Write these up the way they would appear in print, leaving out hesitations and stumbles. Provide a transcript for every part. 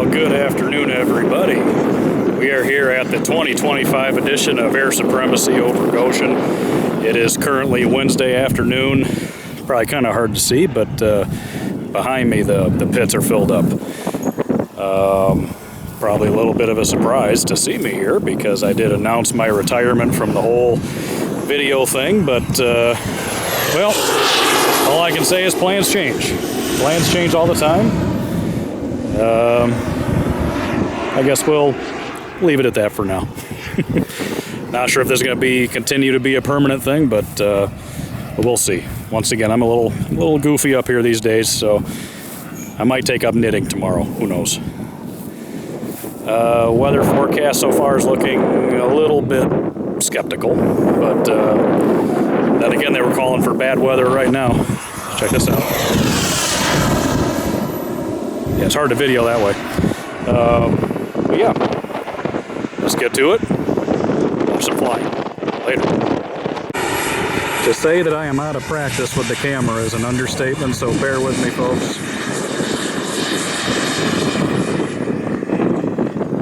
Well, good afternoon, everybody. We are here at the 2025 edition of Air Supremacy over Goshen. It is currently Wednesday afternoon. Probably kind of hard to see, but behind me the pits are filled up. Probably a little bit of a surprise to see me here because I did announce my retirement from the whole video thing, but well, all I can say is plans change. Plans change all the time. I guess we'll leave it at that for now. Not sure if this is going to continue to be a permanent thing, but we'll see. Once again, I'm a little goofy up here these days, so I might take up knitting tomorrow. Who knows? Weather forecast so far is looking a little bit skeptical, but then again, they were calling for bad weather right now. Check this out. Yeah, it's hard to video that way. But yeah, let's get to it. Watch some flying. Later. To say that I am out of practice with the camera is an understatement, so bear with me, folks.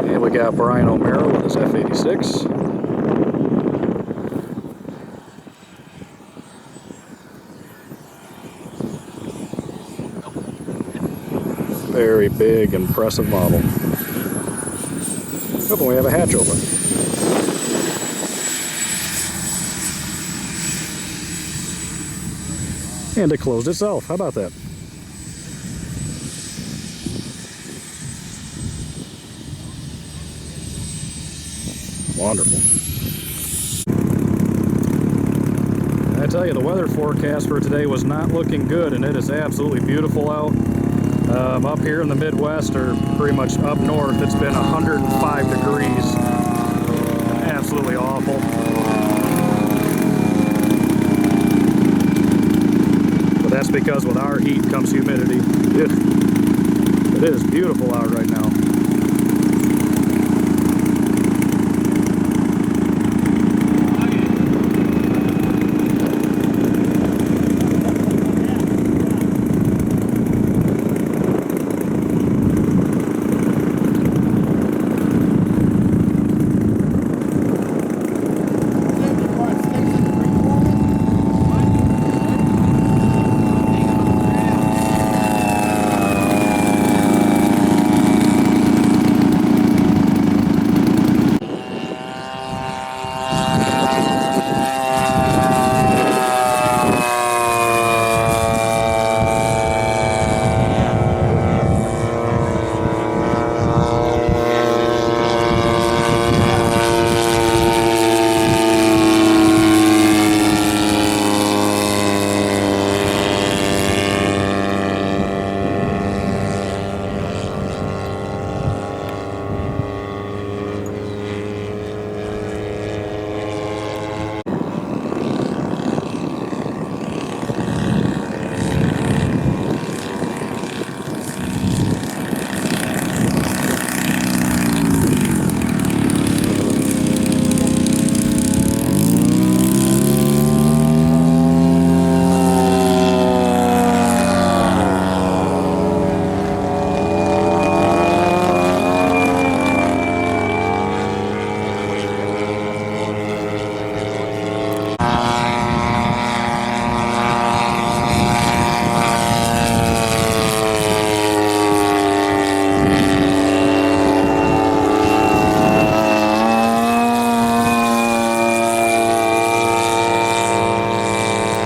And we got Brian O'Mara with his F-86. Very big, impressive model. Oh, we have a hatch open. And it closed itself. How about that? Wonderful. I tell you, the weather forecast for today was not looking good, and it is absolutely beautiful out. Up here in the Midwest, or pretty much up north, it's been 105 degrees. Absolutely awful. But that's because with our heat comes humidity. It is beautiful out right now.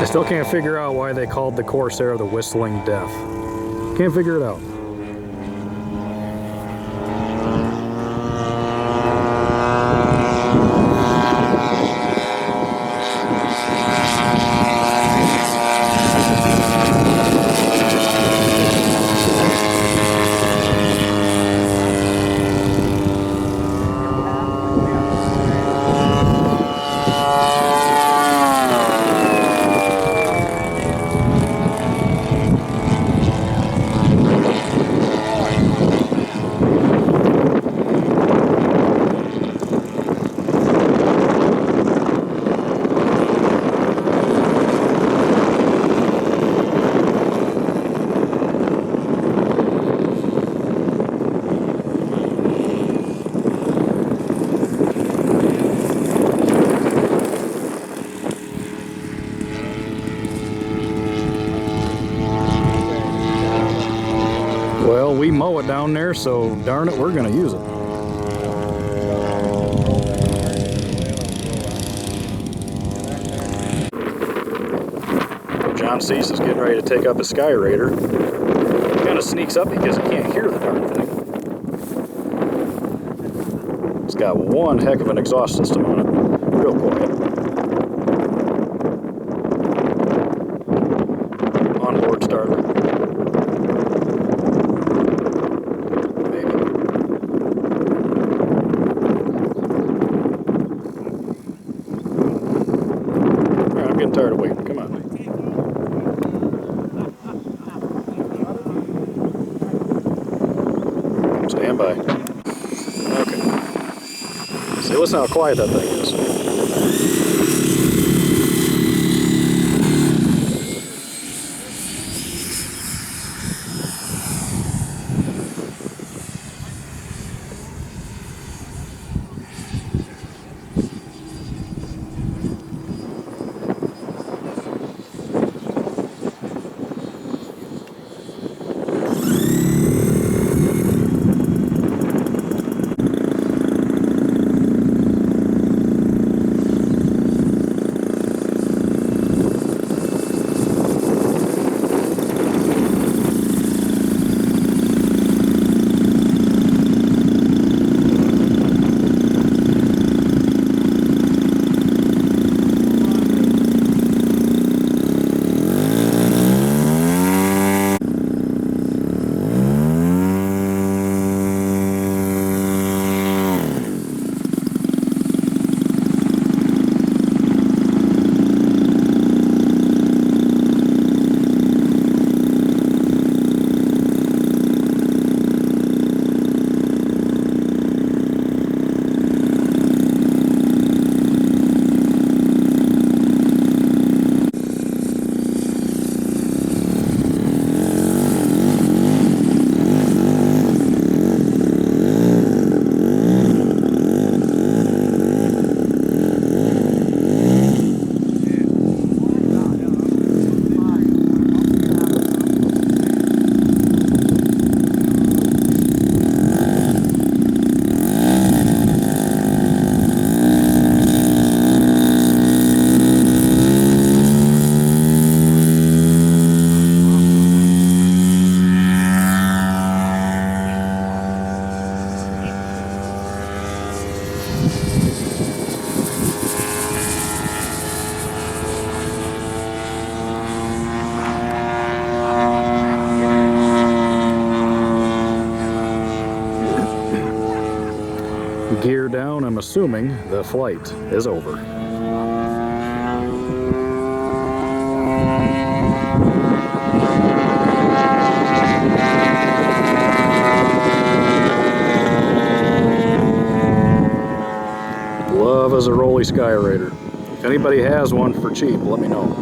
Still can't figure out why they called the Corsair the Whistling Death. Can't figure it out. Well, we mow it down there, so darn it, we're going to use it. John Cease is getting ready to take up his Sky Raider. He kind of sneaks up because he can't hear the darn thing. It's got one heck of an exhaust system on it. Real quiet. Onboard starter. Maybe. Alright, I'm getting tired of waiting. Come on. Stand by. Okay. See, listen how quiet that thing is. Gear down, I'm assuming the flight is over. Love as a rolly Sky Raider. If anybody has one for cheap, let me know.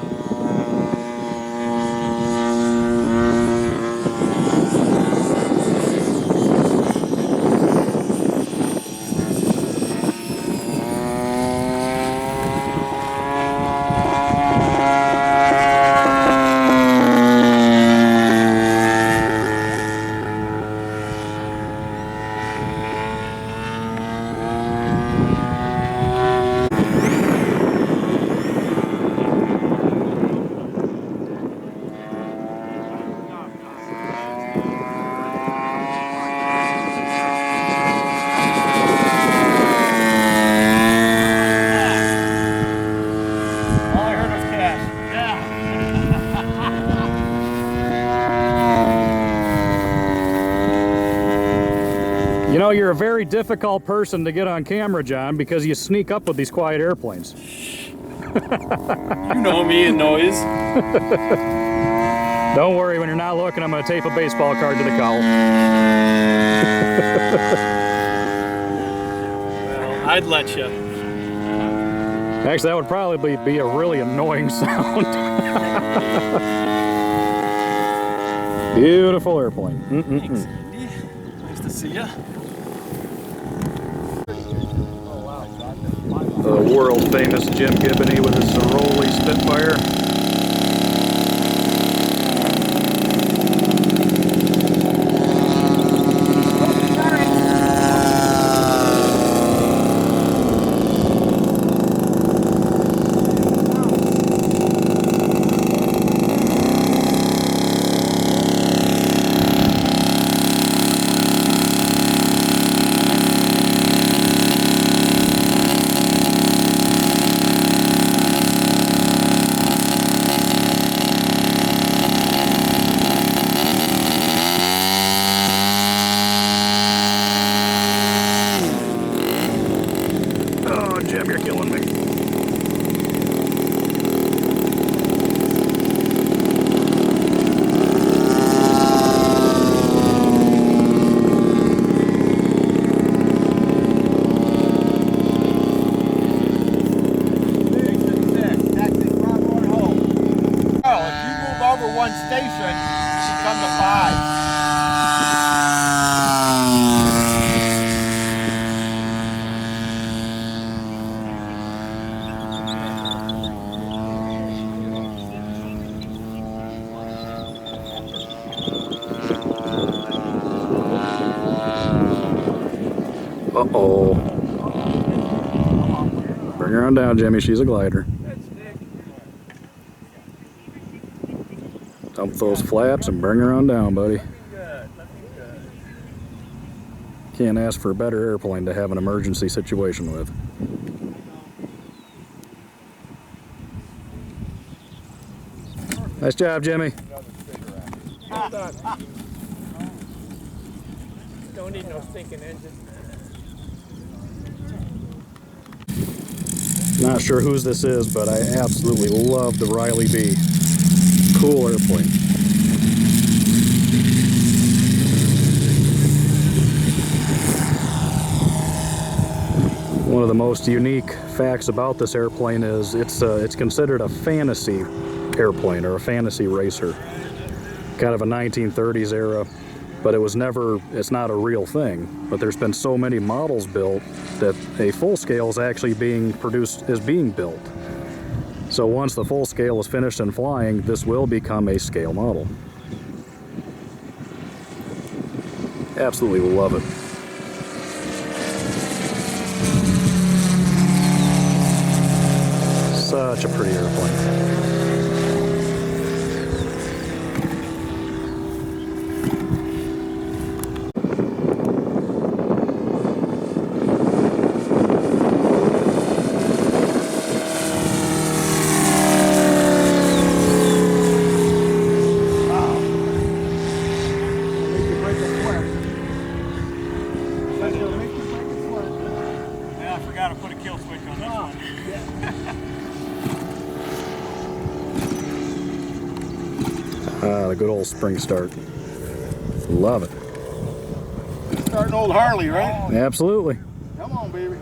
You know, you're a very difficult person to get on camera, John, because you sneak up with these quiet airplanes. You know me and noise. Don't worry, when you're not looking, I'm going to tape a baseball card to the cowl. Well, I'd let you. Actually, that would probably be a really annoying sound. Beautiful airplane. Thanks, Andy. Nice to see ya. The world famous Jim Gibbony with his Rolly Spitfire. one station, she come to 5. Uh-oh. Bring her on down, Jimmy. She's a glider. Dump those flaps and bring her on down, buddy. Can't ask for a better airplane to have an emergency situation with. Nice job, Jimmy. Don't need no stinking engine. Not sure whose this is, but I absolutely love the Riley B. Cool airplane. One of the most unique facts about this airplane is it's considered a fantasy airplane or a fantasy racer. Kind of a 1930s era, but it's not a real thing. But there's been so many models built that a full scale is actually being built. So once the full scale is finished and flying, this will become a scale model. Absolutely love it. Such a pretty airplane. Yeah, I forgot to put a kill switch on this one. The good old spring start. Love it. Starting old Harley, right? Absolutely. Come on, baby.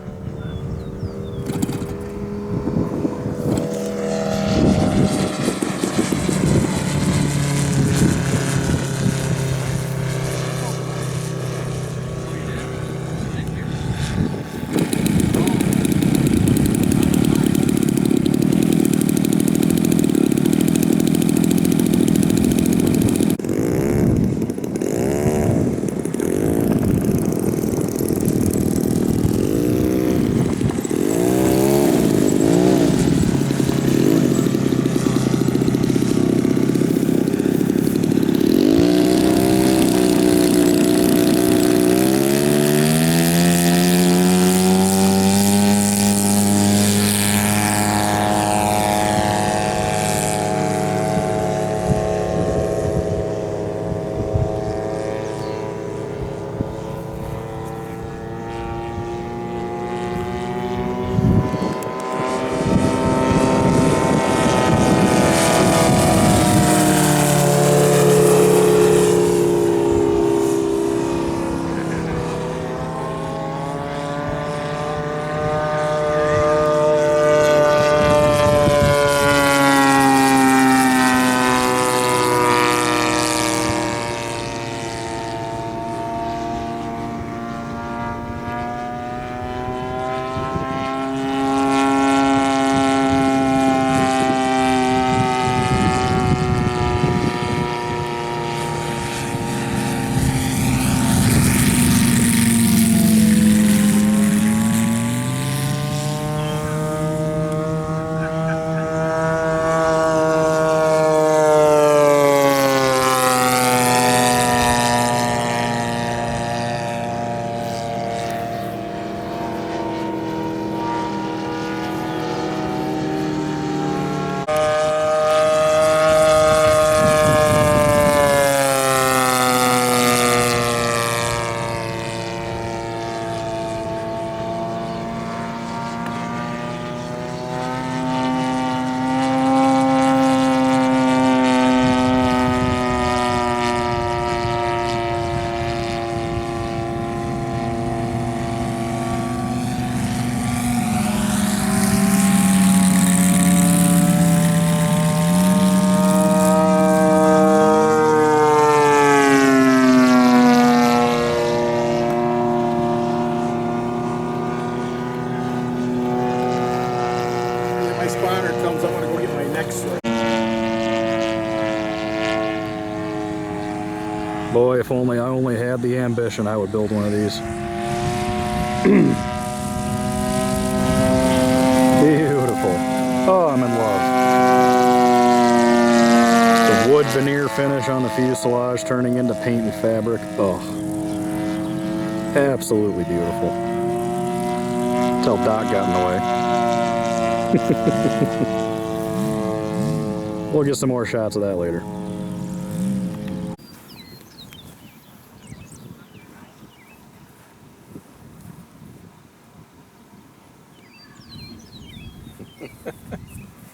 Boy, if only I only had the ambition, I would build one of these. Beautiful. Oh, I'm in love. The wood veneer finish on the fuselage turning into paint and fabric. Oh, absolutely beautiful. Until Doc got in the way. We'll get some more shots of that later.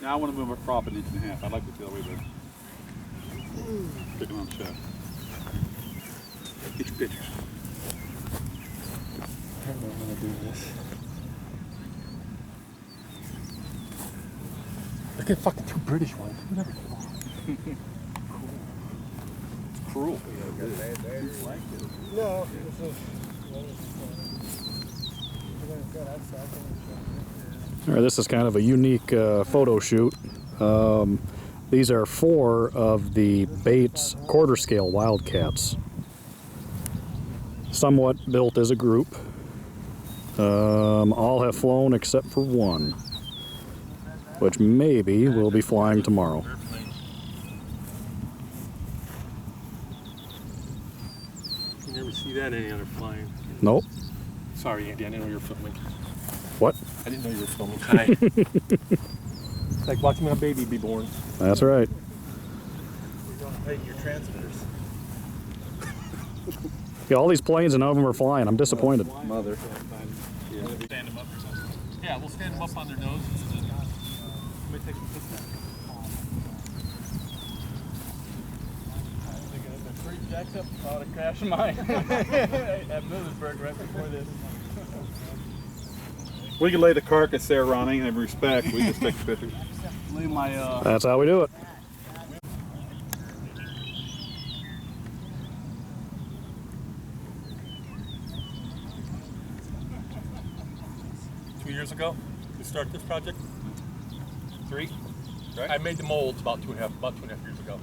Now I want to move it prop an inch and a half. I'd like to feel the way there. Sticking on the shot. Get your pictures. I don't know how to do this. Look at fucking two British ones. Whatever. It's cruel. No, this is. All right, this is kind of a unique photo shoot. These are 4 of the Bates quarter scale Wildcats. Somewhat built as a group. All have flown except for one, which maybe will be flying tomorrow. You never see that any other flying. Nope. Sorry, Andy, I didn't know you were filming. What? I didn't know you were filming. Hi. It's like watching my baby be born. That's right. You don't pay your transfers. Yeah, all these planes and none of them are flying. I'm disappointed. Mother. Stand them up or something? Yeah, we'll stand them up on their nose. Let me take some pictures. Three jacks up, I would have crashed mine at Millersburg right before this. We can lay the carcass there, Ronnie, and respect. We just take a picture. Lay my That's how we do it. 2 years ago to start this project. 3, right? I made the molds about two and a half years ago.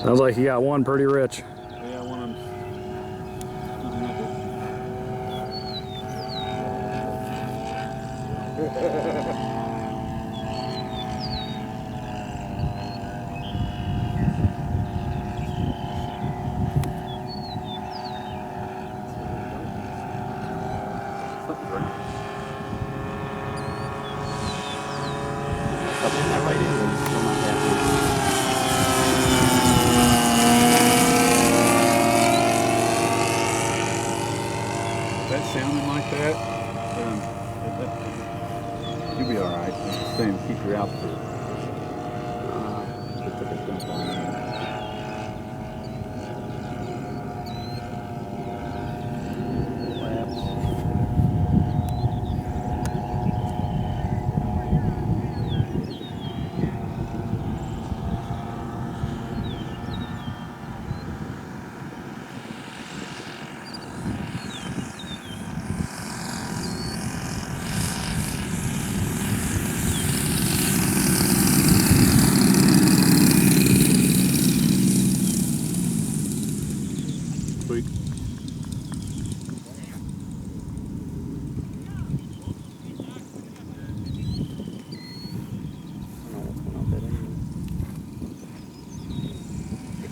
Sounds like you got one pretty rich. Yeah, one of them. Sounding like that, you'll be all right. Just saying, keep your altitude. Tweak.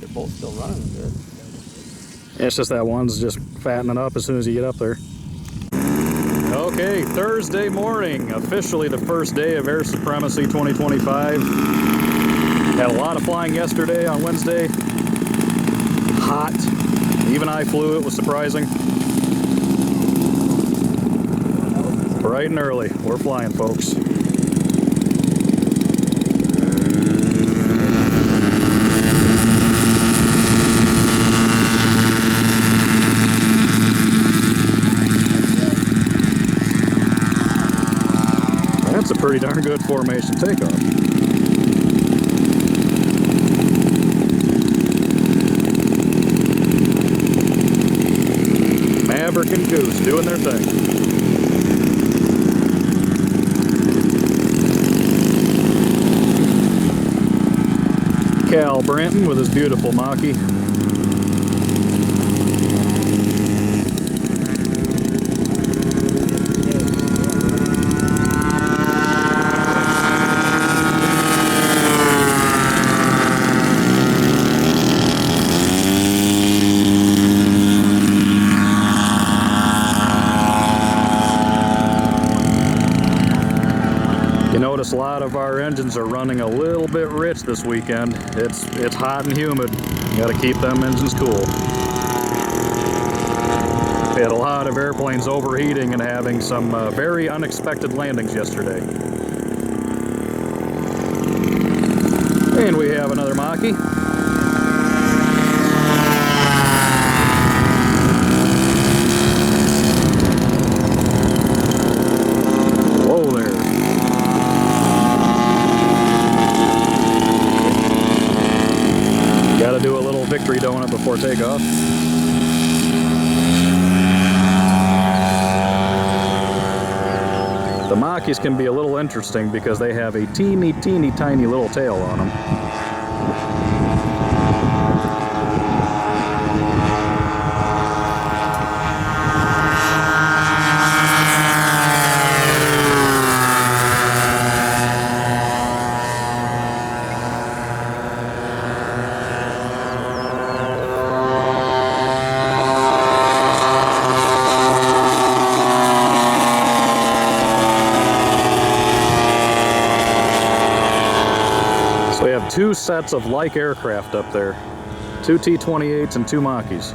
They're both still running good. It's just that one's just fattening up as soon as you get up there. Okay, Thursday morning, officially the first day of Air Supremacy 2025. Had a lot of flying yesterday on Wednesday. Hot. Even I flew, it was surprising. Bright and early, we're flying, folks. pretty darn good formation takeoff. Maverick and Goose doing their thing. Cal Branton with his beautiful Mach-E. Notice a lot of our engines are running a little bit rich this weekend. It's hot and humid. You gotta keep them engines cool. We had a lot of airplanes overheating and having some very unexpected landings yesterday. And we have another Mach-E. Whoa there. Gotta do a little victory donut before takeoff. The Mach-Es can be a little interesting because they have a teeny tiny little tail on them. So we have two sets of like aircraft up there. Two T-28s and two Mach-Es.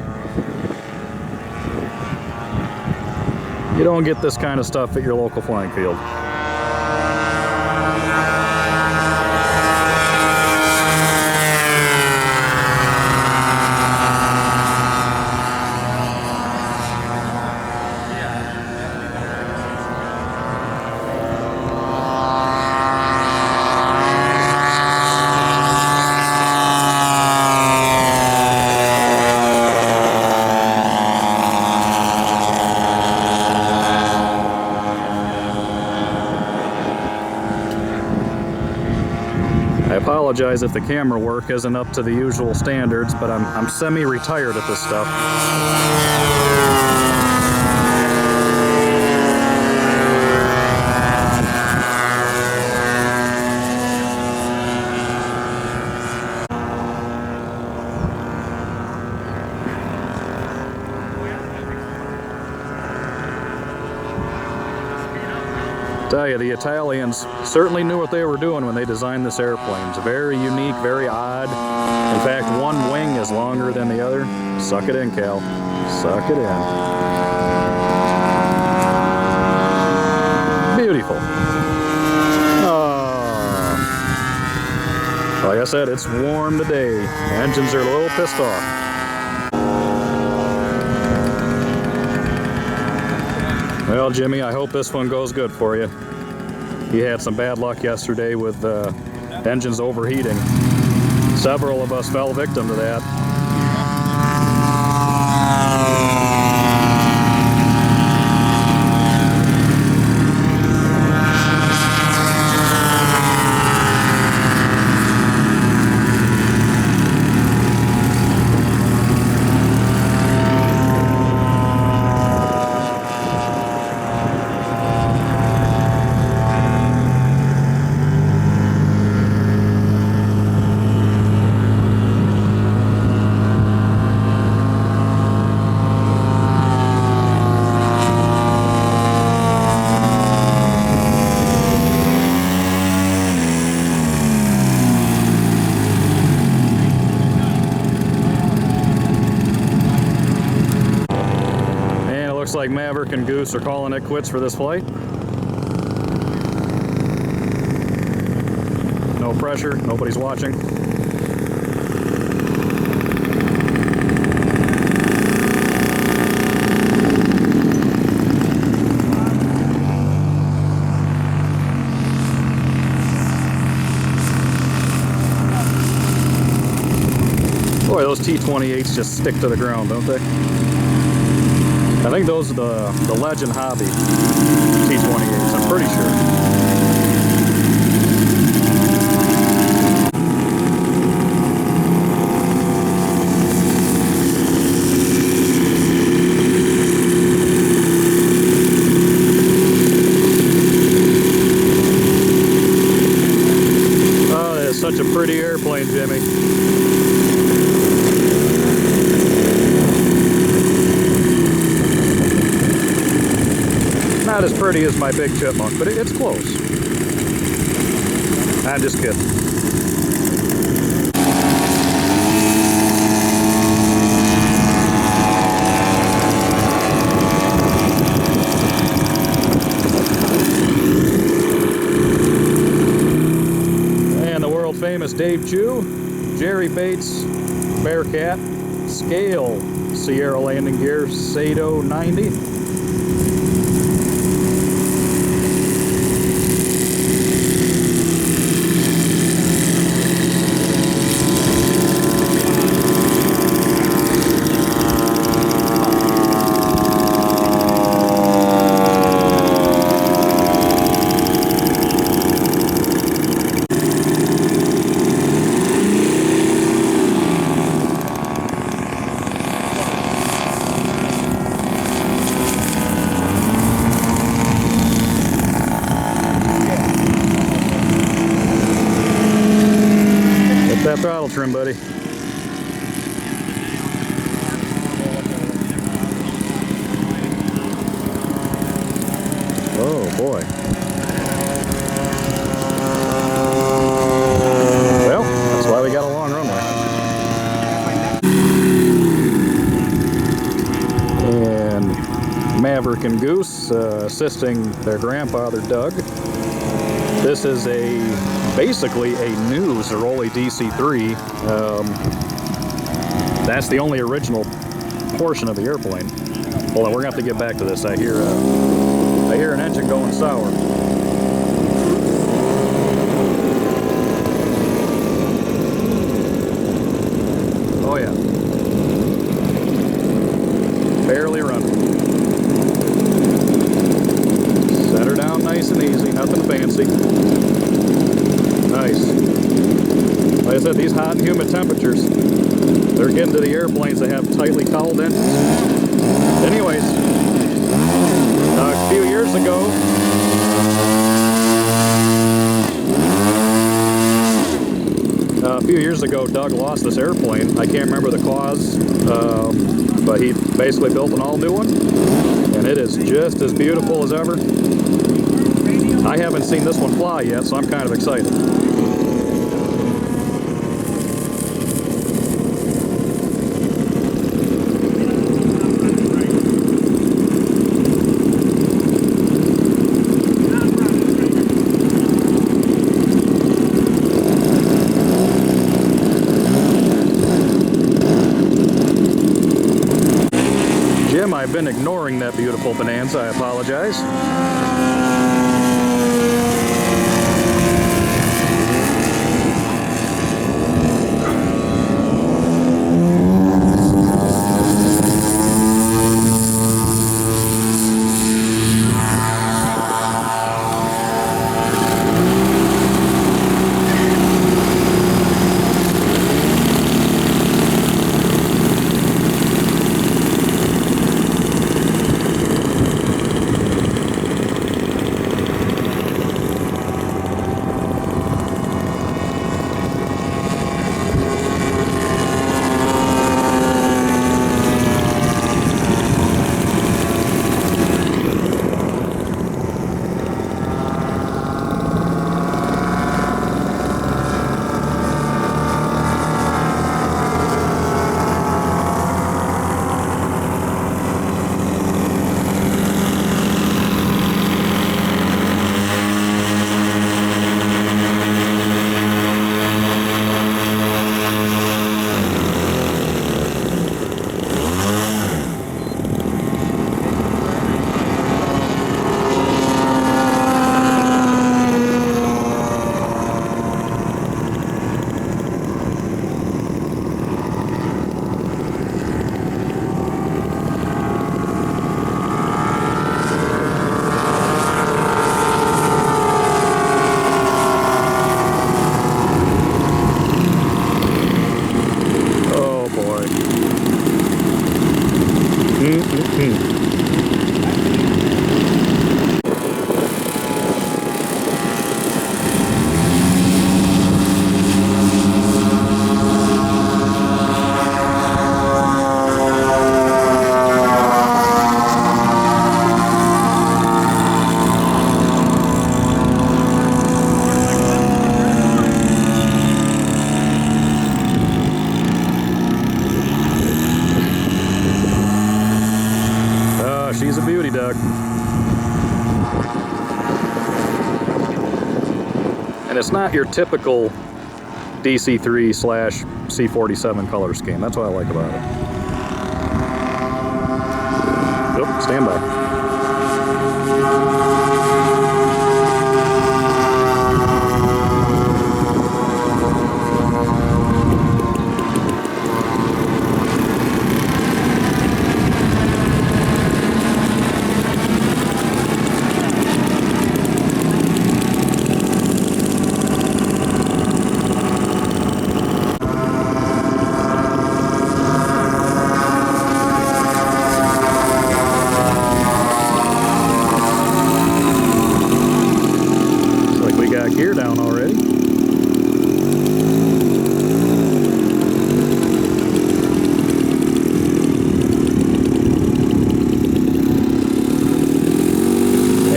You don't get this kind of stuff at your local flying field. I apologize if the camera work isn't up to the usual standards, but I'm semi-retired at this stuff. Tell you, the Italians certainly knew what they were doing when they designed this airplane. It's very unique, very odd. In fact, one wing is longer than the other. Suck it in, Cal. Suck it in. Beautiful. Oh. Like I said, it's warm today. The engines are a little pissed off. Well, Jimmy, I hope this one goes good for you. He had some bad luck yesterday with engines overheating. Several of us fell victim to that. Looks like Maverick and Goose are calling it quits for this flight. No pressure, nobody's watching. T-28s just stick to the ground, don't they? I think those are the Legend Hobby T-28s, I'm pretty sure. Such a pretty airplane, Jimmy. Not as pretty as my big chipmunk, but it's close. I'm just kidding. Famous Dave Chew, Jerry Bates, Bearcat, Scale, Sierra landing gear, Sato 90. That throttle trim, buddy. Oh boy. Well, that's why we got a long runway. And Maverick and Goose assisting their grandfather Doug. This is basically a new Zeroli DC3. That's the only original portion of the airplane. Hold on, we're gonna have to get back to this. I hear an engine going sour. Oh yeah, barely running. Set her down nice and easy, nothing fancy. Nice. Like I said, these hot and humid temperatures, they're getting to the airplanes that have tightly cowled engines. Anyways, a few years ago, Doug lost this airplane. I can't remember the cause, but he basically built an all-new one, and it is just as beautiful as ever. I haven't seen this one fly yet, so I'm kind of excited. Jim, I've been ignoring that beautiful Bonanza. I apologize. She's a beauty, Doug. And it's not your typical DC3/C47 color scheme. That's what I like about it. Yep, stand by. Gear down already.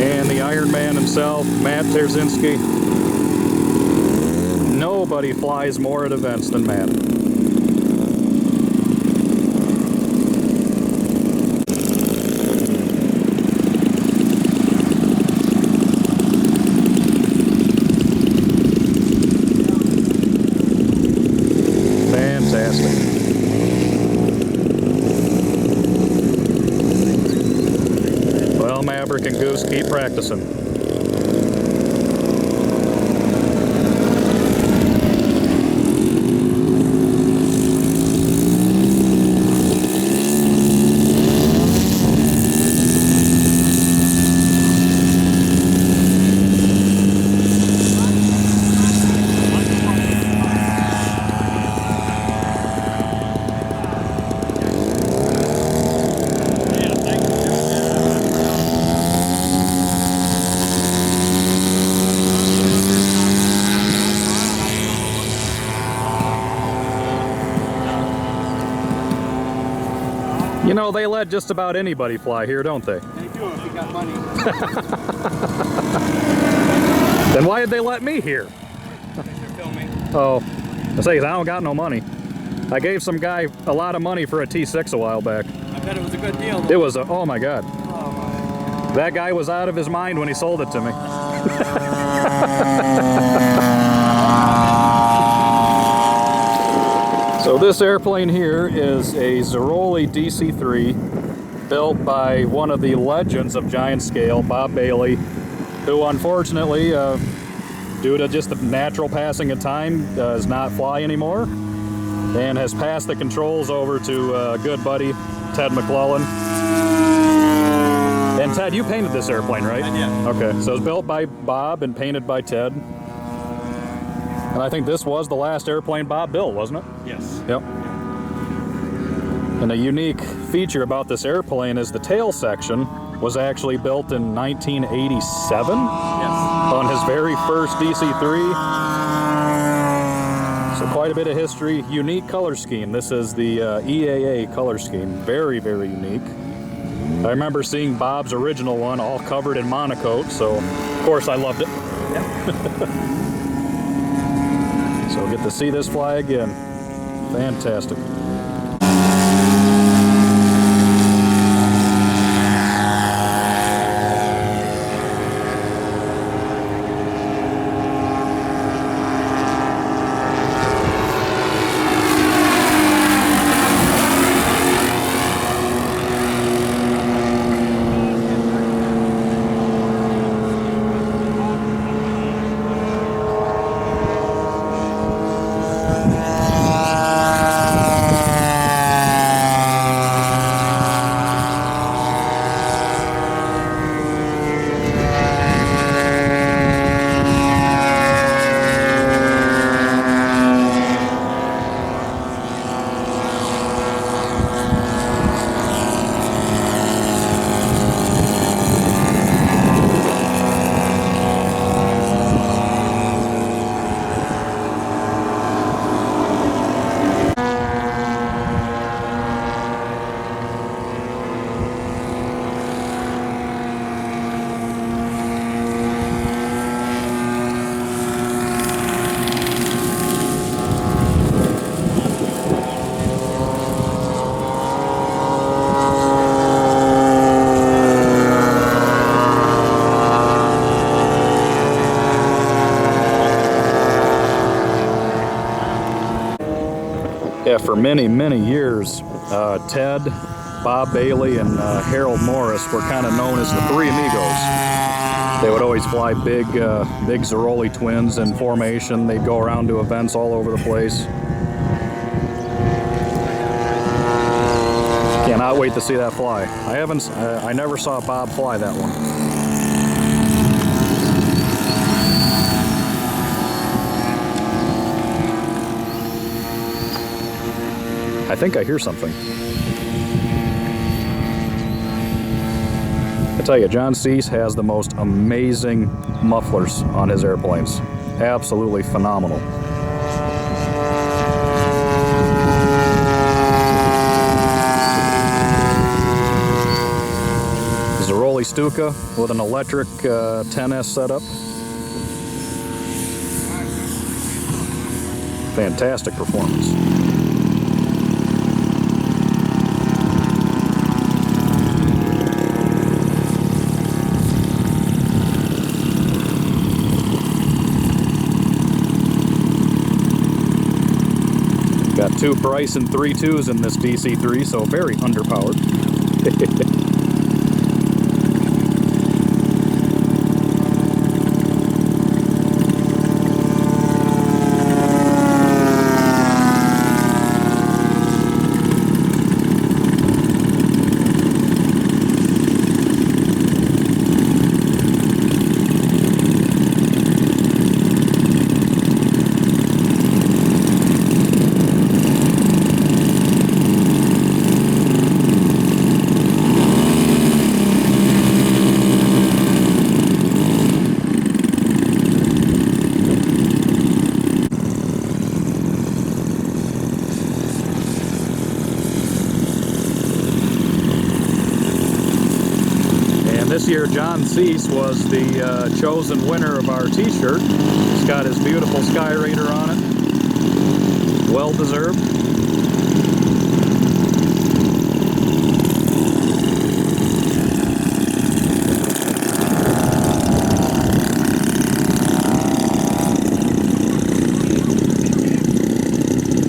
And the Iron Man himself, Matt Terzinski. Nobody flies more at events than Matt. Well, Maverick and Goose, keep practicing. You know, they let just about anybody fly here, don't they? They do if you got money. Then why did they let me here? They're filming. Oh, I say, I don't got no money. I gave some guy a lot of money for a T6 a while back. I bet it was a good deal, though. It was a, oh my God. Oh, my. That guy was out of his mind when he sold it to me. So this airplane here is a Zeroli DC3 built by one of the legends of giant scale, Bob Bailey, who unfortunately, due to just the natural passing of time, does not fly anymore and has passed the controls over to a good buddy, Ted McClellan. And Ted, you painted this airplane, right? Yeah. Okay, so it was built by Bob and painted by Ted. And I think this was the last airplane Bob built, wasn't it? Yes. Yep. And a unique feature about this airplane is the tail section was actually built in 1987 on his very first DC3. So quite a bit of history. Unique color scheme. This is the EAA color scheme. Very, very unique. I remember seeing Bob's original one all covered in monocoat, so of course I loved it. Yep. So get to see this fly again. Fantastic. for many, many years, Ted, Bob Bailey, and Harold Morris were kind of known as the Three Amigos. They would always fly big Zeroli twins in formation. They'd go around to events all over the place. Cannot wait to see that fly. I never saw Bob fly that one. I think I hear something. I tell you, John Cease has the most amazing mufflers on his airplanes. Absolutely phenomenal. Zeroli Stuka with an electric 10S setup. Fantastic performance. Got 2 Price and 3 2s in this DC3, so very underpowered. This year, John Cease was the chosen winner of our t-shirt. He's got his beautiful Sky Raider on it. Well deserved.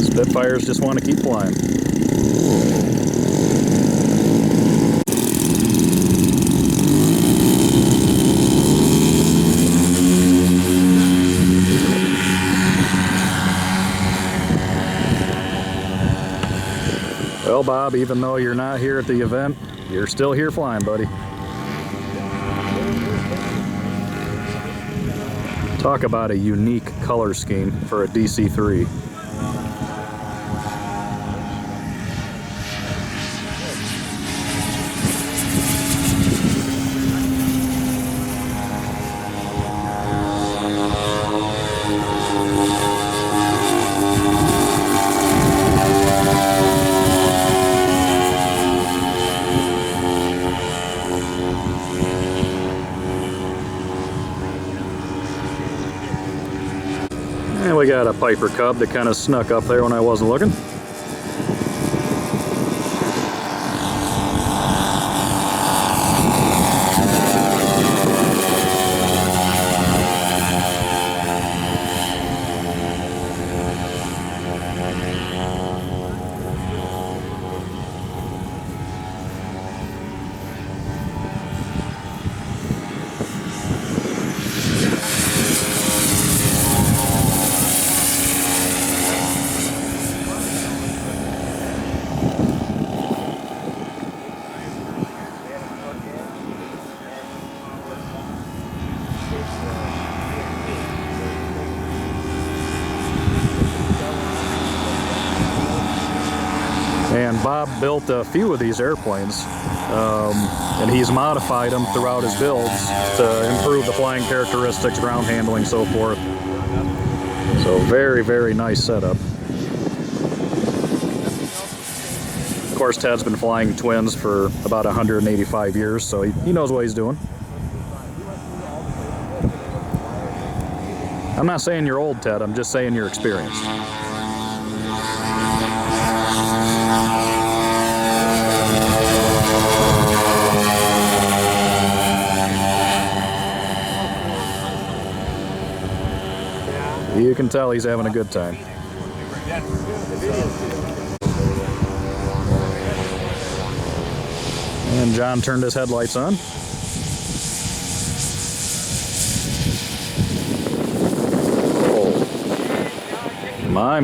Spitfires just want to keep flying. Well, Bob, even though you're not here at the event, you're still here flying, buddy. Talk about a unique color scheme for a DC3. And we got a Piper Cub that kind of snuck up there when I wasn't looking. And Bob built a few of these airplanes, and he's modified them throughout his builds to improve the flying characteristics, ground handling, so forth. So very, very nice setup. Of course, Ted's been flying twins for about 185 years, so he knows what he's doing. I'm not saying you're old, Ted, I'm just saying you're experienced. You can tell he's having a good time. And John turned his headlights on. Oh. My.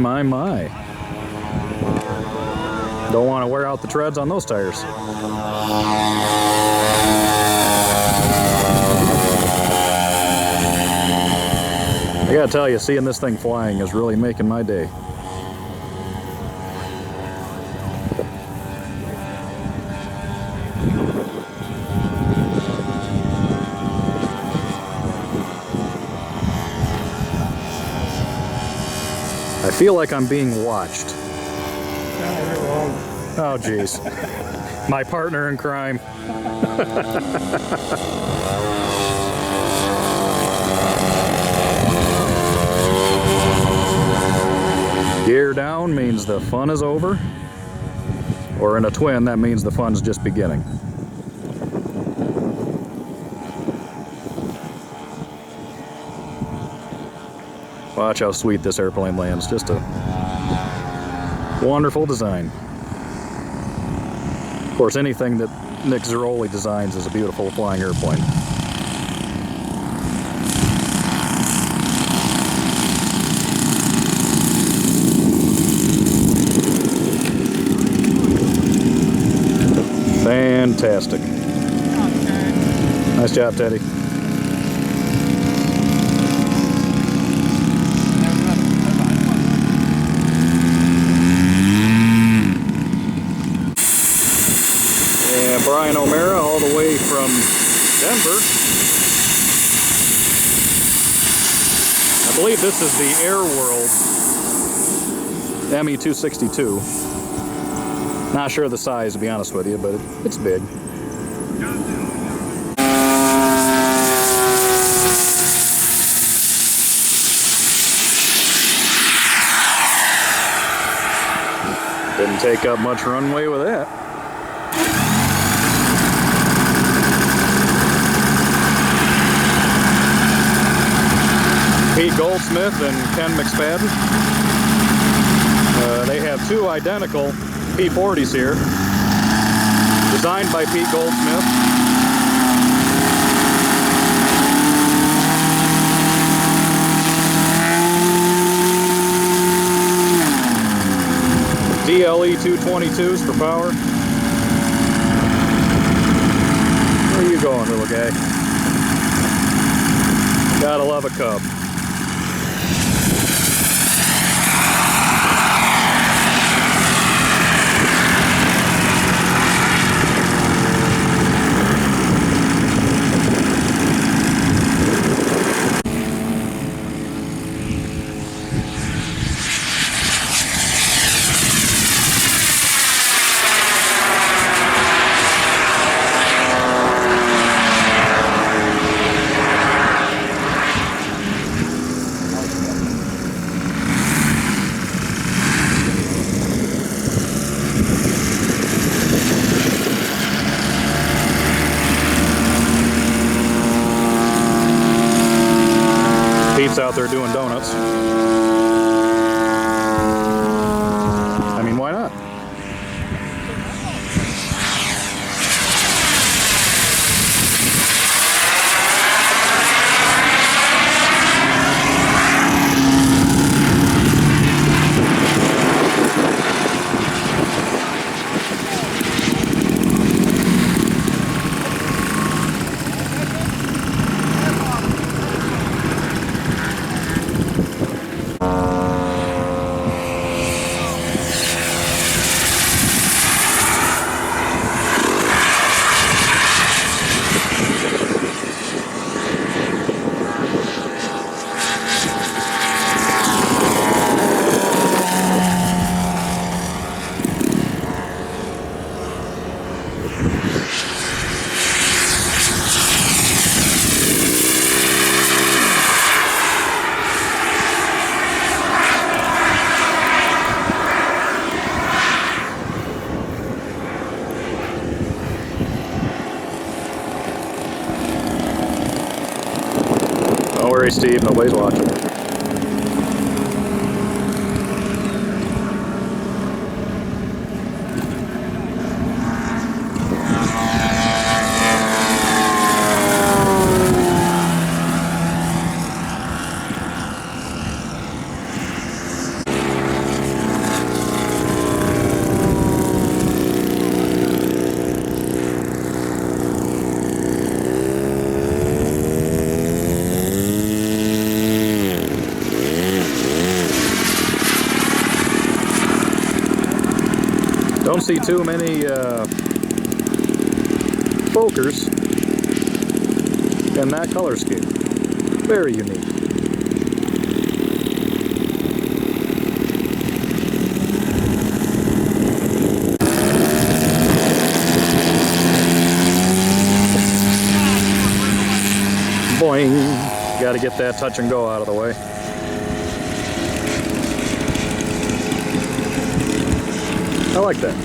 Don't want to wear out the treads on those tires. I gotta tell you, seeing this thing flying is really making my day. I feel like I'm being watched. Oh, geez. My partner in crime. Gear down means the fun is over. Or in a twin, that means the fun's just beginning. Watch how sweet this airplane lands. Just a wonderful design. Of course, anything that Nick Zeroli designs is a beautiful flying airplane. Fantastic. Nice job, Teddy. And Brian O'Mara all the way from Denver. I believe this is the Air World ME262. Not sure of the size, to be honest with you, but it's big. Didn't take up much runway with that. Pete Goldsmith and Ken McSpadden. They have two identical P40s here, designed by Pete Goldsmith. DLE 222s for power. Where are you going, little guy? Gotta love a Cub. Pete's out there doing donuts. I mean, why not? Don't worry, Steve, nobody's watching. see too many Fokers in that color scheme. Very unique. Boing! Got to get that touch and go out of the way. I like that.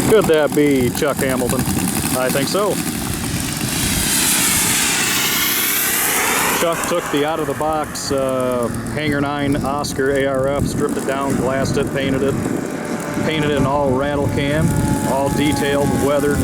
Could that be Chuck Hamilton? I think so. Chuck took the out-of-the-box Hangar 9 Oscar ARF, stripped it down, glassed it, painted it in all rattle cam, all detailed, weathered.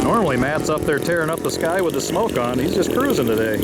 Normally Matt's up there tearing up the sky with the smoke on. He's just cruising today.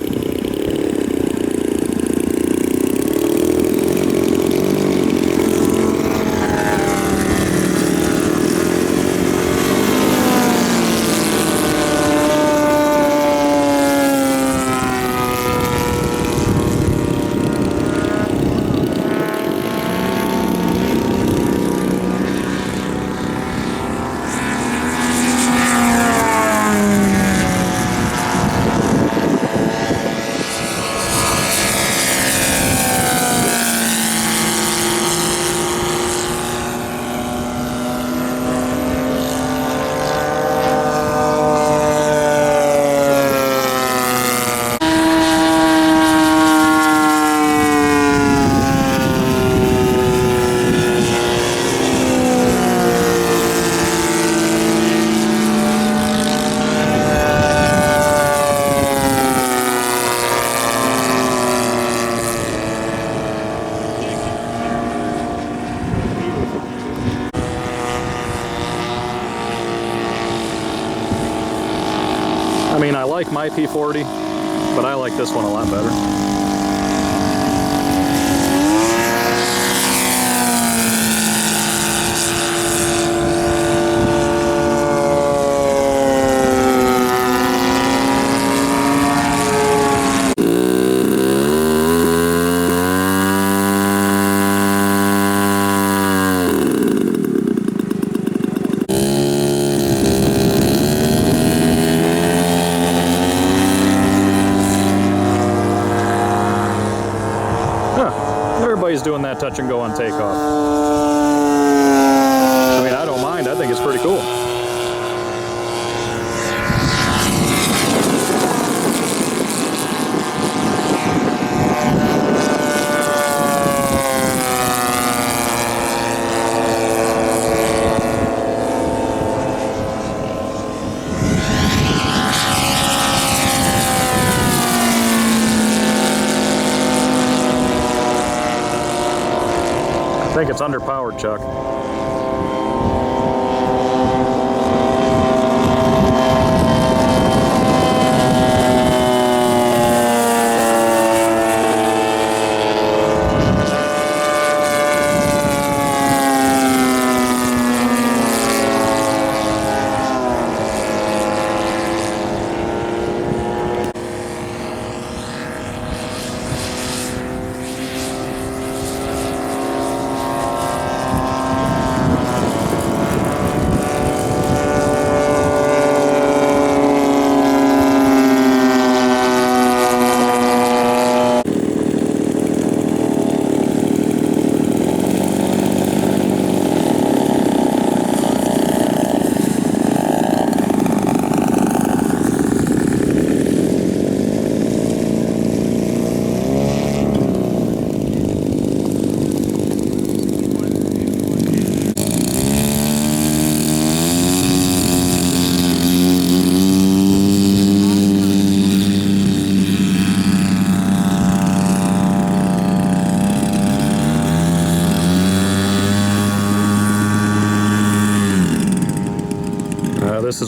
I mean, I like my P40, but I like this one a lot better. Everybody's doing that touch and go on takeoff. I mean, I don't mind. I think it's pretty cool. I think it's underpowered, Chuck.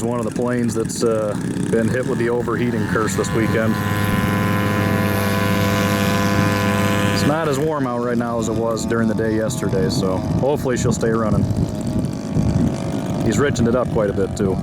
one of the planes that's been hit with the overheating curse this weekend. It's not as warm out right now as it was during the day yesterday, so hopefully she'll stay running. He's riching it up quite a bit too.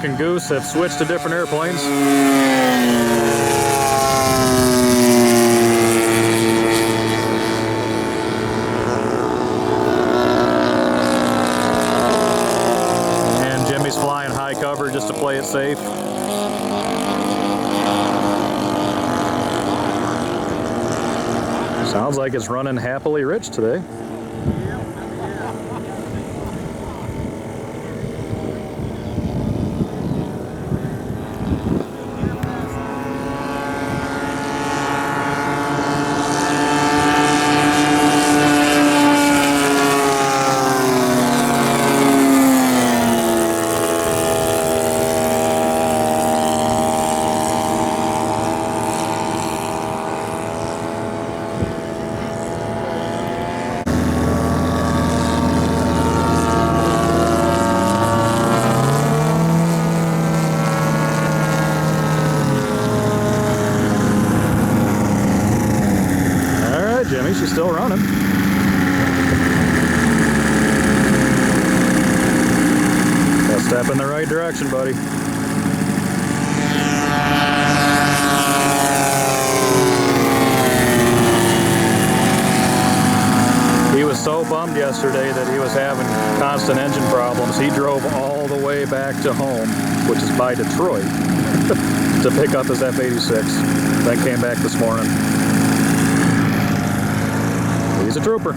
And Goose have switched to different airplanes. And Jimmy's flying high cover just to play it safe. Sounds like it's running happily rich today. Jimmy, she's still running. A step in the right direction, buddy. He was so bummed yesterday that he was having constant engine problems. He drove all the way back to home, which is by Detroit, to pick up his F-86. Then came back this morning. He's a trooper.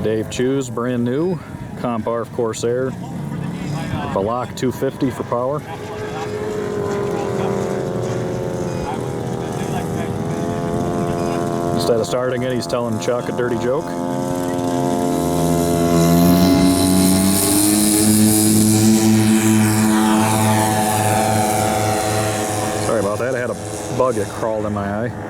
Dave Chews, brand new. Comp Arf Corsair. Balak 250 for power. Instead of starting it, he's telling Chuck a dirty joke. Sorry about that, I had a bug that crawled in my eye.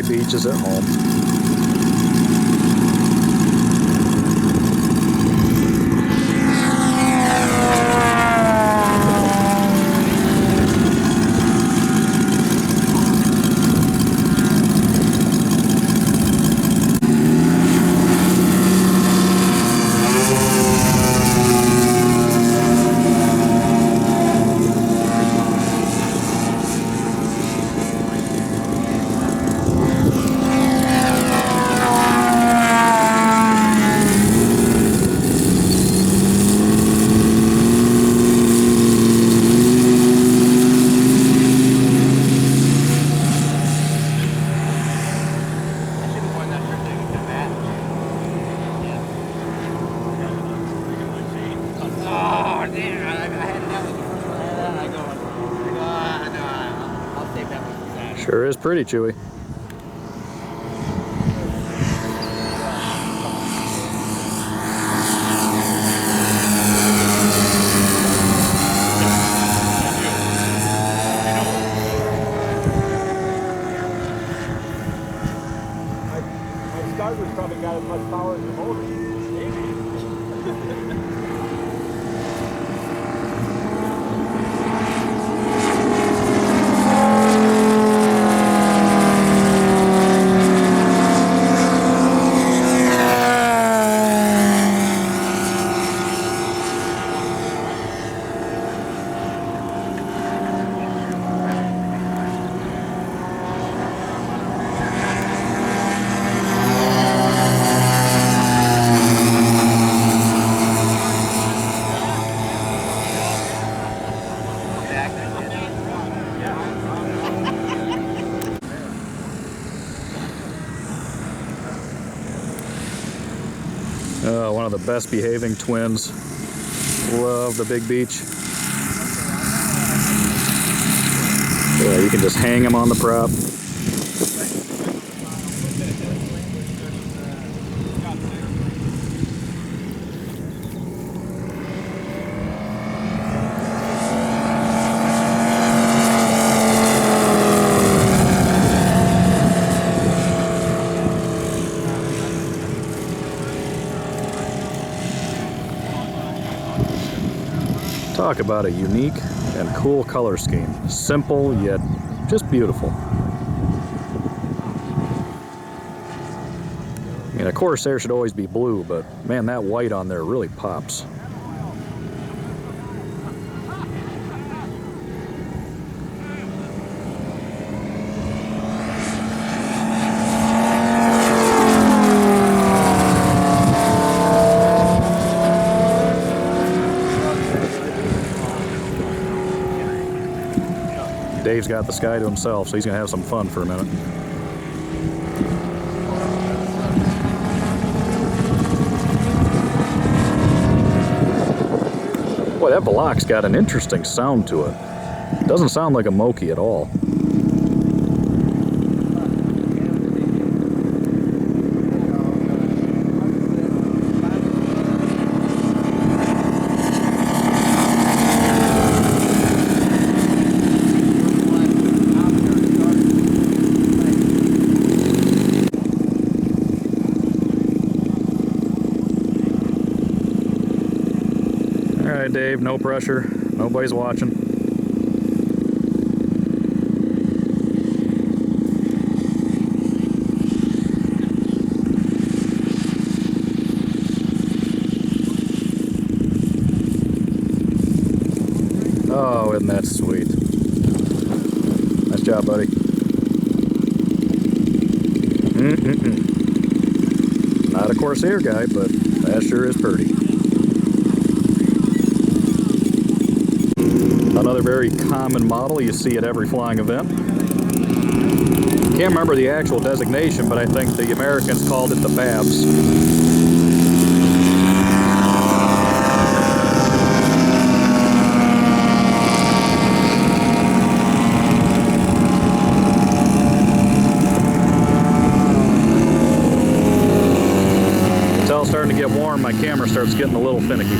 Beach is at home. Sure is pretty chewy. My starter's probably got as much power as the motor. Maybe. One of the best behaving twins. Love the big beach. Yeah, you can just hang them on the prop. Talk about a unique and cool color scheme. Simple, yet just beautiful. I mean, a Corsair should always be blue, but man, that white on there really pops. Dave's got the sky to himself, so he's gonna have some fun for a minute. Boy, that Balak's got an interesting sound to it. It doesn't sound like a Moki at all. Alright, Dave, no pressure. Nobody's watching. isn't that sweet? Nice job, buddy. Not a Corsair guy, but that sure is pretty. Another very common model you see at every flying event. Can't remember the actual designation, but I think the Americans called it the Babs. Until it's starting to get warm, my camera starts getting a little finicky.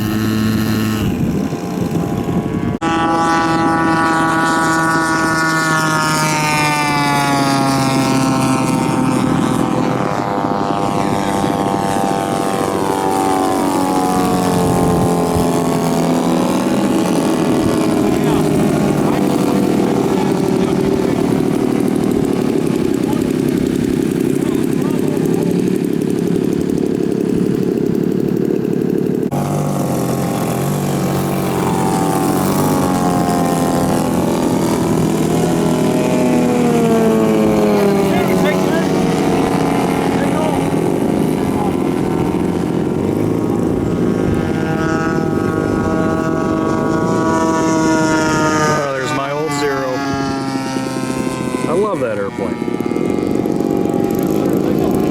That airplane.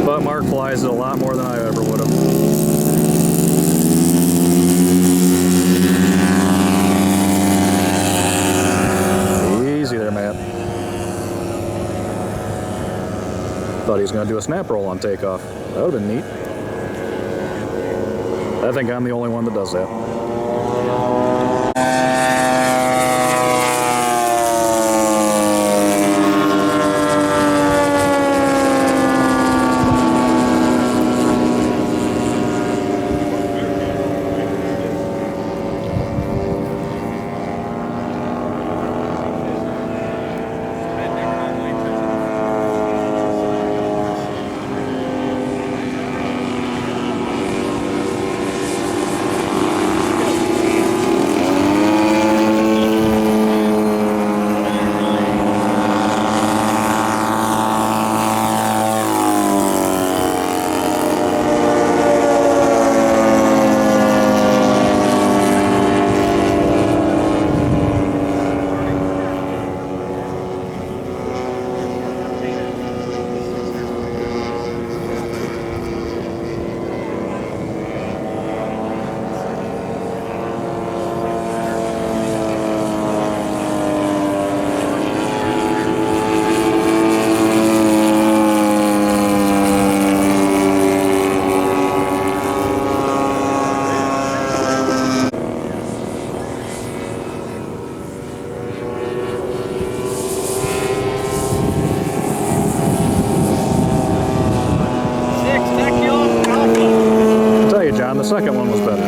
But Mark flies it a lot more than I ever would have. Easy there, Matt. Thought he was going to do a snap roll on takeoff. That would have been neat. I think I'm the only one that does that. The second one was better.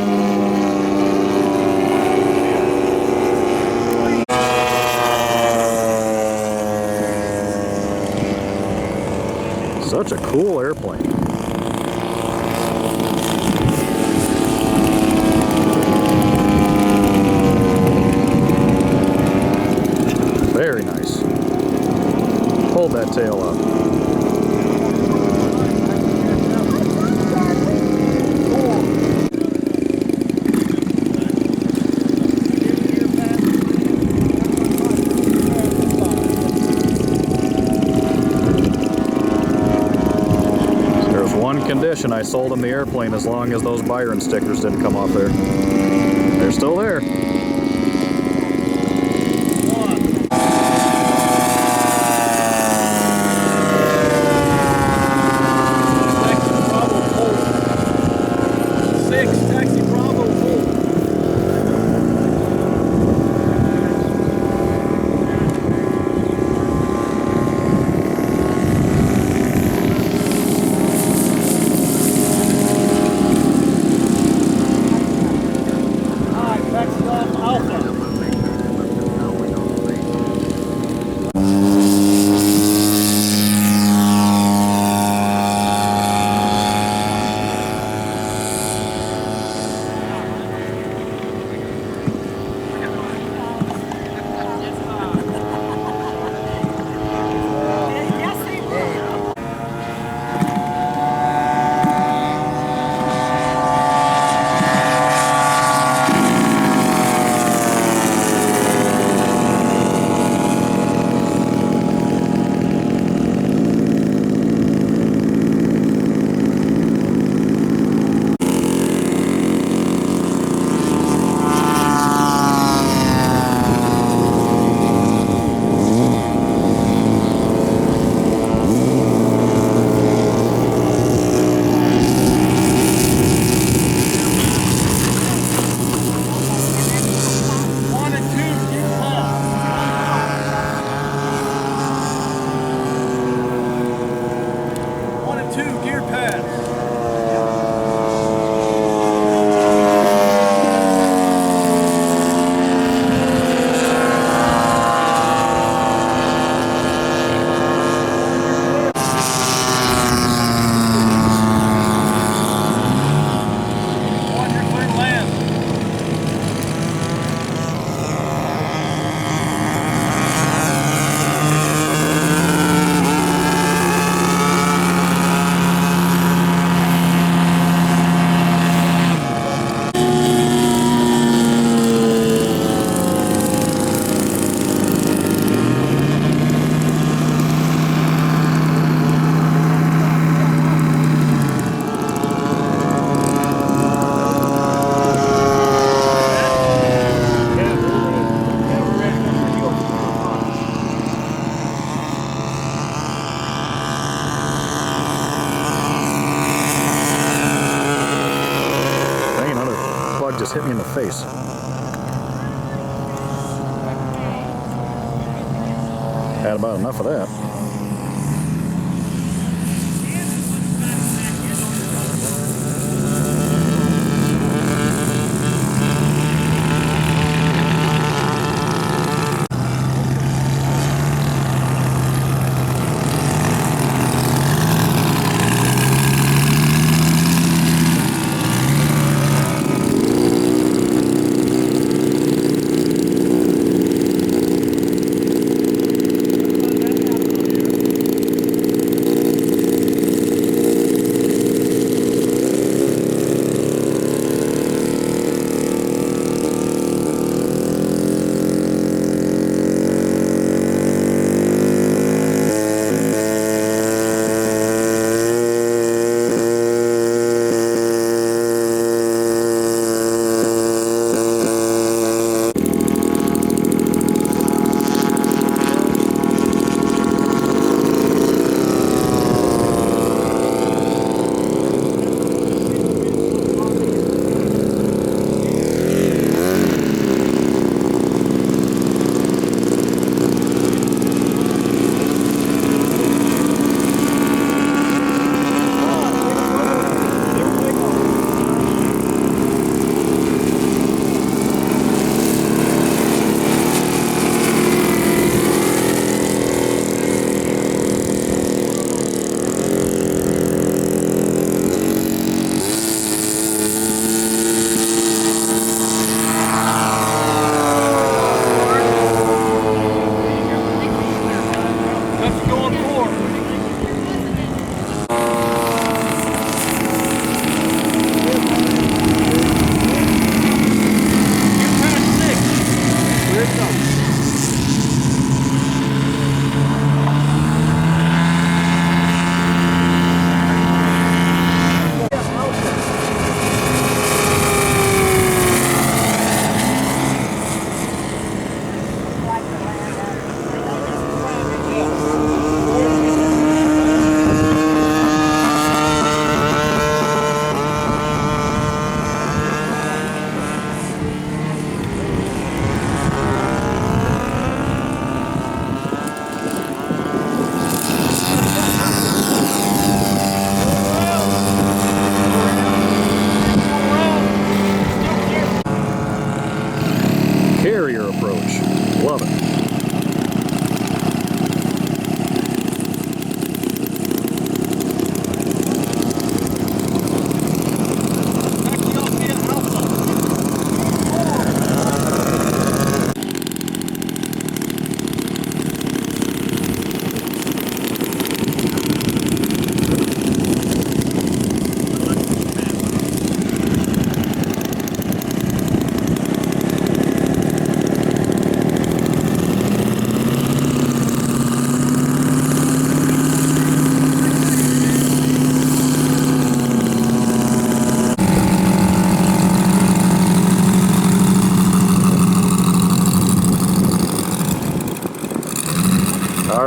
Such a cool airplane. Very nice. Hold that tail up. Condition, I sold him the airplane as long as those Byron stickers didn't come off there. They're still there. me in the face. Had about enough of that. Love it.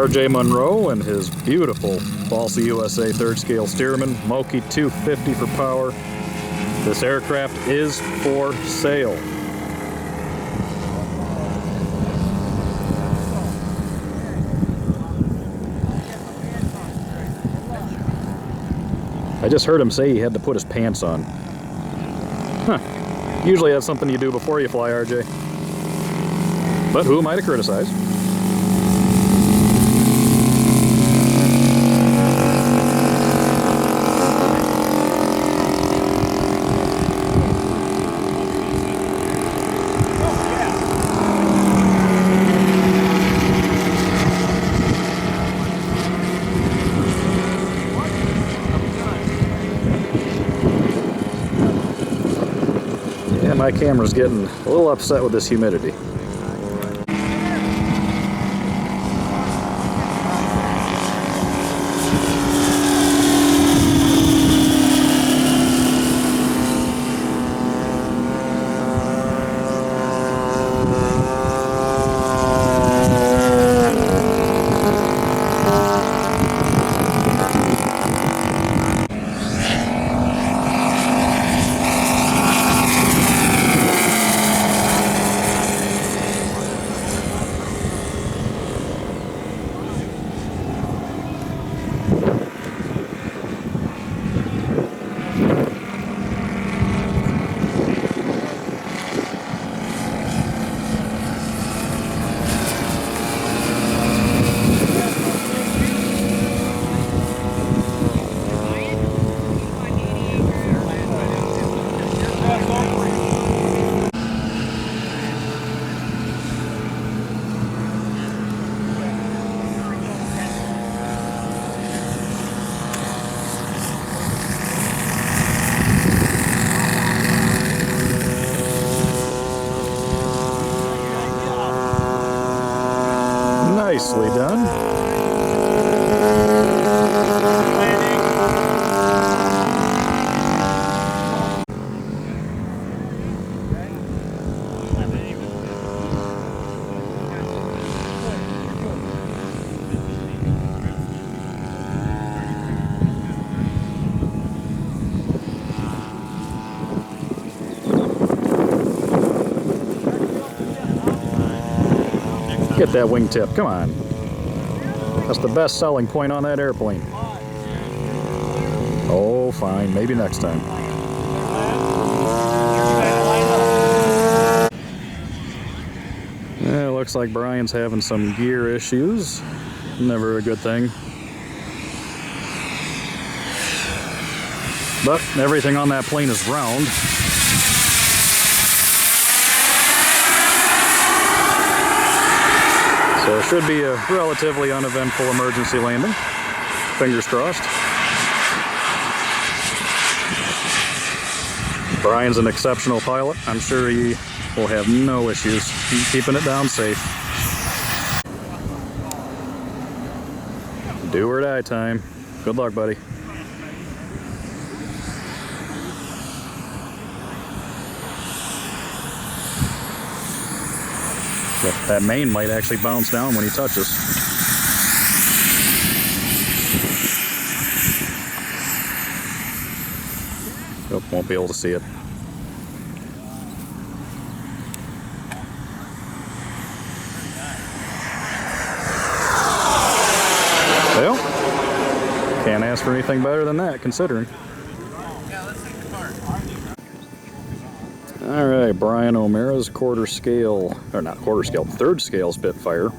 RJ Monroe and his beautiful Balsa USA 3rd scale Steerman, Moki 250 for power. This aircraft is for sale. I just heard him say he had to put his pants on. Huh. Usually that's something you do before you fly, RJ. But who am I to criticize? My camera's getting a little upset with this humidity. Get that wingtip, come on. That's the best selling point on that airplane. Oh, fine, maybe next time. Yeah, it looks like Brian's having some gear issues. Never a good thing. But everything on that plane is round. So it should be a relatively uneventful emergency landing. Fingers crossed. Brian's an exceptional pilot. I'm sure he will have no issues keeping it down safe. Do or die time. Good luck, buddy. That main might actually bounce down when he touches. Nope, won't be able to see it. Well, can't ask for anything better than that, considering. All right, Brian O'Mara's quarter scale, or not quarter scale, third scale Spitfire,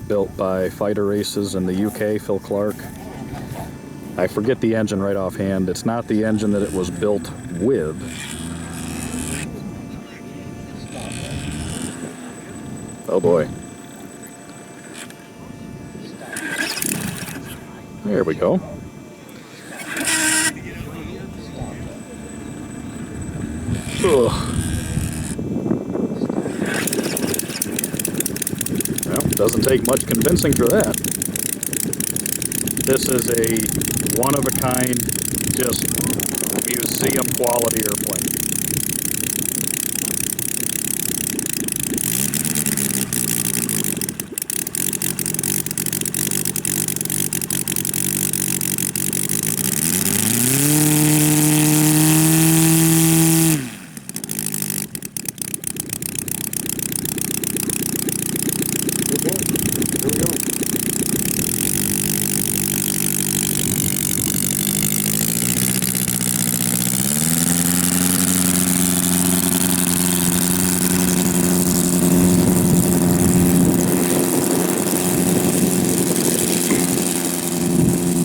built by Fighter Races in the UK, Phil Clark. I forget the engine right offhand. It's not the engine that it was built with. Oh boy. There we go. Ugh. Well, doesn't take much convincing for that. This is a one-of-a-kind, just museum quality airplane.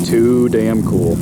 Too damn cool.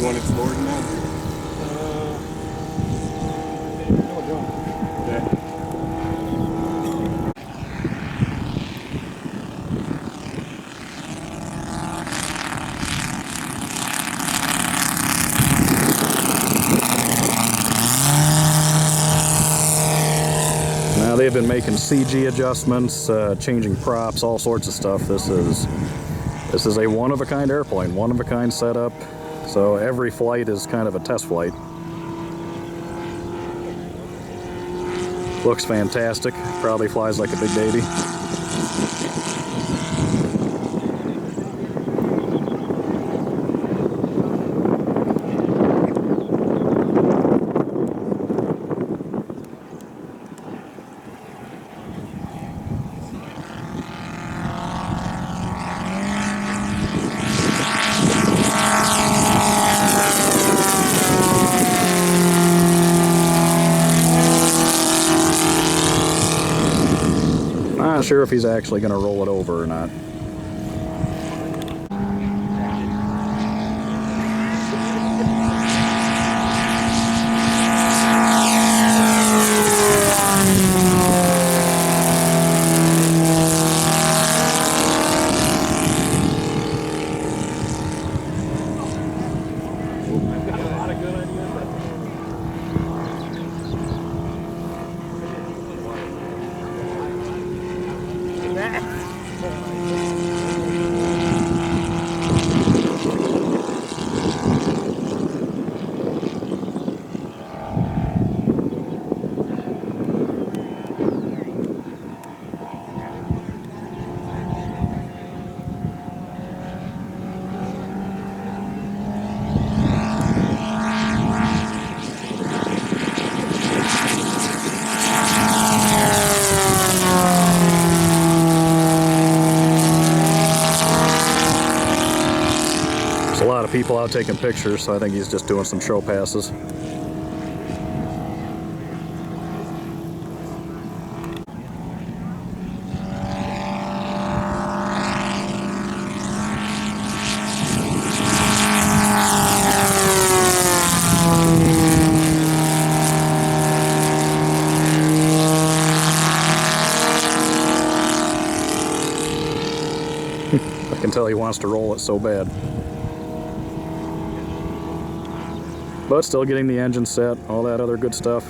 Want it floored now? Now they've been making CG adjustments, changing props, all sorts of stuff. This is a one-of-a-kind airplane, one-of-a-kind setup. So every flight is kind of a test flight. Looks fantastic. Probably flies like a big baby. Not sure if he's actually going to roll it over or not. A lot of people out taking pictures, so I think he's just doing some show passes. I can tell he wants to roll it so bad. But still getting the engine set, all that other good stuff.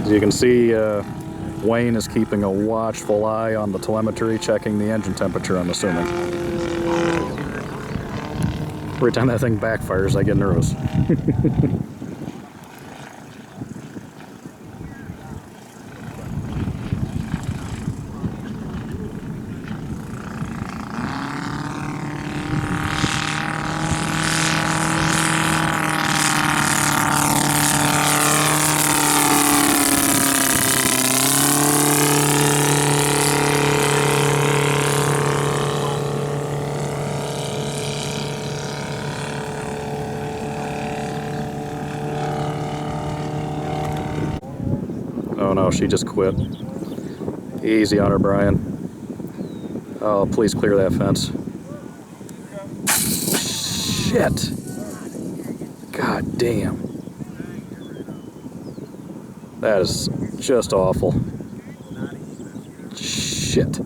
As you can see, Wayne is keeping a watchful eye on the telemetry, checking the engine temperature, I'm assuming. Every time that thing backfires, I get nervous. Oh no, she just quit. Easy on her, Brian. Oh, please clear that fence. Shit! God damn. That is just awful. Shit.